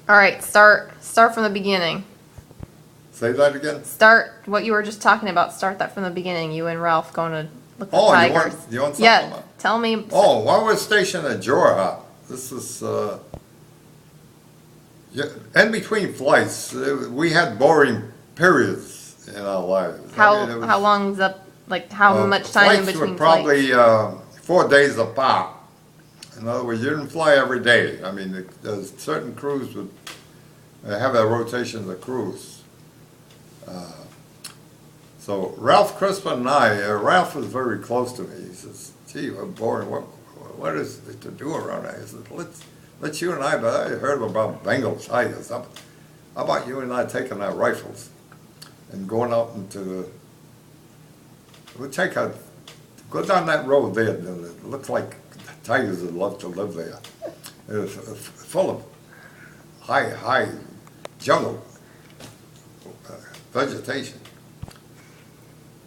All right, start from the beginning. Say that again? Start what you were just talking about. Start that from the beginning. You and Ralph going to look at tigers. You want something? Yeah, tell me. Oh, I was stationed at Jorhat. This is, in between flights, we had boring periods in our lives. How long's up? Like how much time in between flights? flights? Probably 4 days apart. In other words, you didn't fly every day. I mean, there's certain crews would have a rotation of crews. So Ralph Crispin and I, Ralph was very close to me. He says, "Gee, we're boring. What is it to do around here?" He said, "Let's you and I." But I heard about Bengal tigers. How about you and I taking our rifles and going out into we'll go down that road there. It looks like tigers would love to live there. It's full of high jungle vegetation.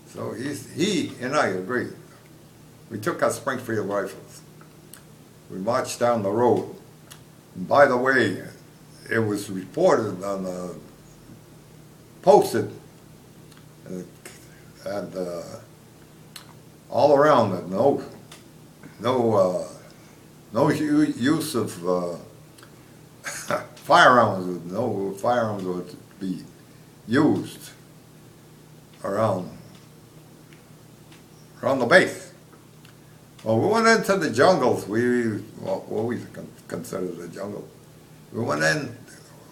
So he and I agreed. We took our Springfield rifles. We marched down the road. And by the way, it was reported on the posted and all around that no use of firearms. No firearms would be used around the base. Well, we went into the jungles. What we consider the jungle. We went in,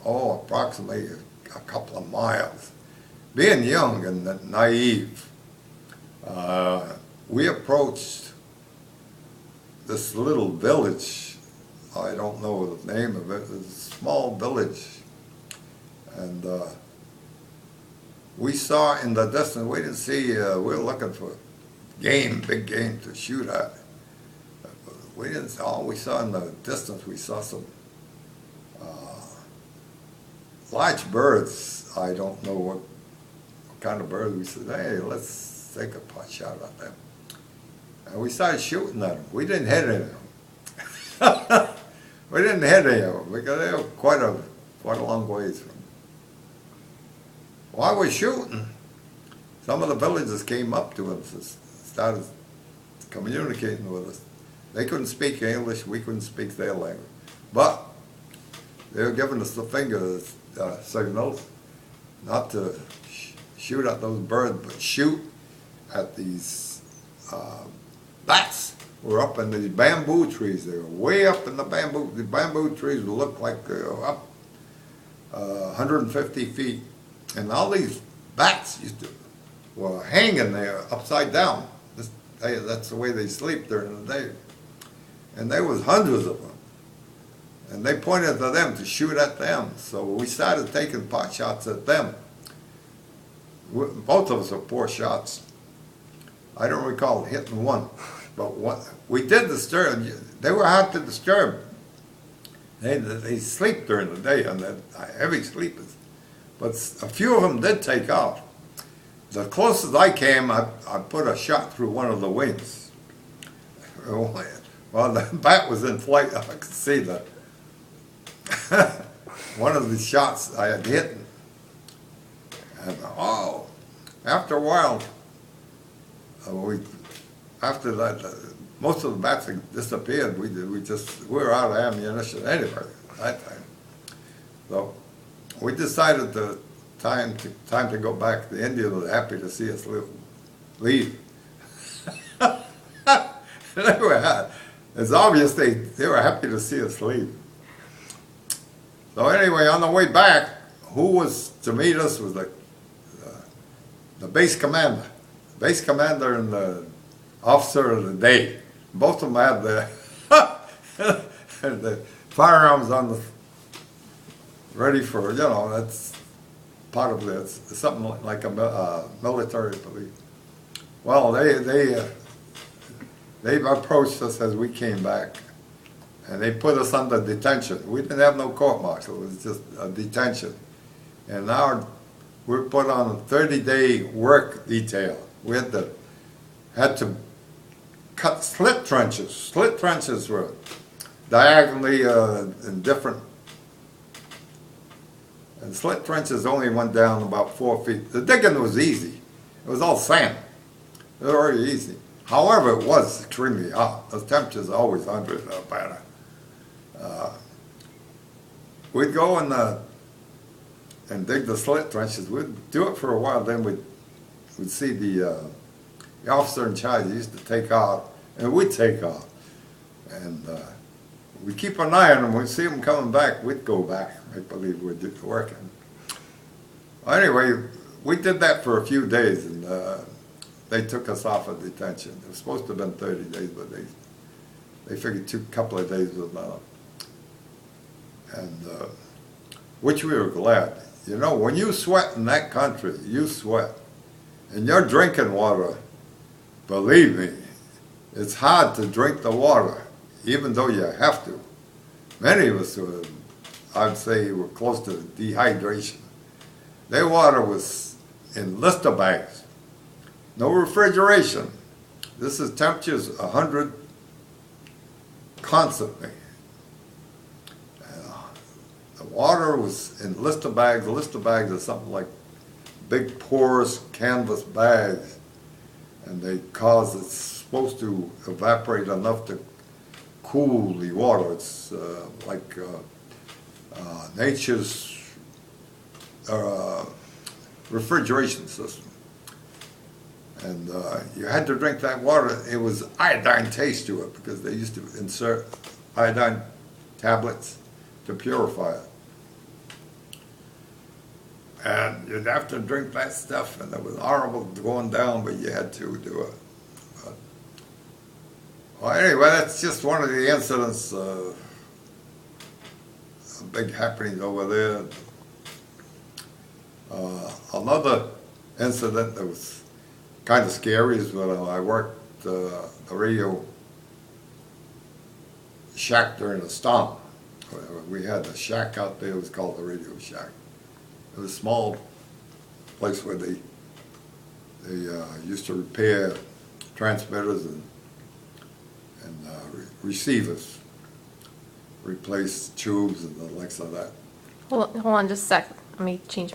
approximately a couple of miles. Being young and naive, we approached this little village. I don't know the name of it. It's a small village. And we saw in the distance, we didn't see, we were looking for big game to shoot at. We didn't, all we saw in the distance, we saw some large birds. I don't know what kind of birds. We said, "Hey, let's take a pot shot at them." And we started shooting at them. We didn't hit any of them. We didn't hit any of them because they were quite a long ways from. While we were shooting, some of the villagers came up to us and started communicating with us. They couldn't speak English, we couldn't speak their language. But they were giving us the finger signals not to shoot at those birds, but shoot at these bats. We're up in these bamboo trees. They were way up in the bamboo. The bamboo trees looked like they were up 150 feet. And all these bats were hanging there upside down. That's the way they sleep during the day. And there was hundreds of them. And they pointed to them to shoot at them. So we started taking pot shots at them. Both of us are poor shots. I don't recall hitting one. But we did disturb. They were hard to disturb. They sleep during the day, and they're heavy sleepers. But a few of them did take off. The closest I came, I put a shot through one of the wings. Well, the bat was in flight. I could see that. One of the shots I had hit. And after a while, after that, most of the bats had disappeared. We were out of ammunition anyway at that time. So we decided time to go back. The Indians were happy to see us leave. It's obvious they were happy to see us leave. So anyway, on the way back, who was to meet us was the base commander. Base commander and the officer of the day. Both of them had the firearms on ready for, that's part of it. It's something like a military police. Well, they approached us as we came back, and they put us under detention. We didn't have no court martial. It was just a detention. And now we're put on a 30-day work detail. We had to cut slit trenches. Slit trenches were diagonally in different And slit trenches only went down about 4 feet. The digging was easy. It was all sand. It was very easy. However, it was extremely hot. The temperatures are always 100 or better. We'd go and dig the slit trenches. We'd do it for a while, then we'd see the officer in charge. He used to take off, and we'd take off. And we'd keep an eye on them. We'd see them coming back, we'd go back. I believe we'd do working. Well, anyway, we did that for a few days, and they took us off of detention. It was supposed to have been 30 days, but they figured a couple of days was enough. And which we were glad. You know, when you sweat in that country, you sweat. And you're drinking water, believe me, it's hard to drink the water, even though you have to. Many of us were, I'd say, were close to dehydration. Their water was in blister bags. No refrigeration. This is temperatures 100 constantly. The water was in blister bags. Blister bags are something like big porous canvas bags, and it's supposed to evaporate enough to cool the water. It's like nature's refrigeration system. And you had to drink that water. It was iodine taste to it because they used to insert iodine tablets to purify it. And you'd have to drink that stuff, and it was horrible going down, but you had to do it. But, well, anyway, that's just one of the incidents, big happenings over there. Another incident that was kind of scary is when I worked the radio shack during the storm. We had a shack out there. It was called the radio shack. It was a small place where they used to repair transmitters and receivers, replace tubes and the likes of that. Hold on just a sec. Let me change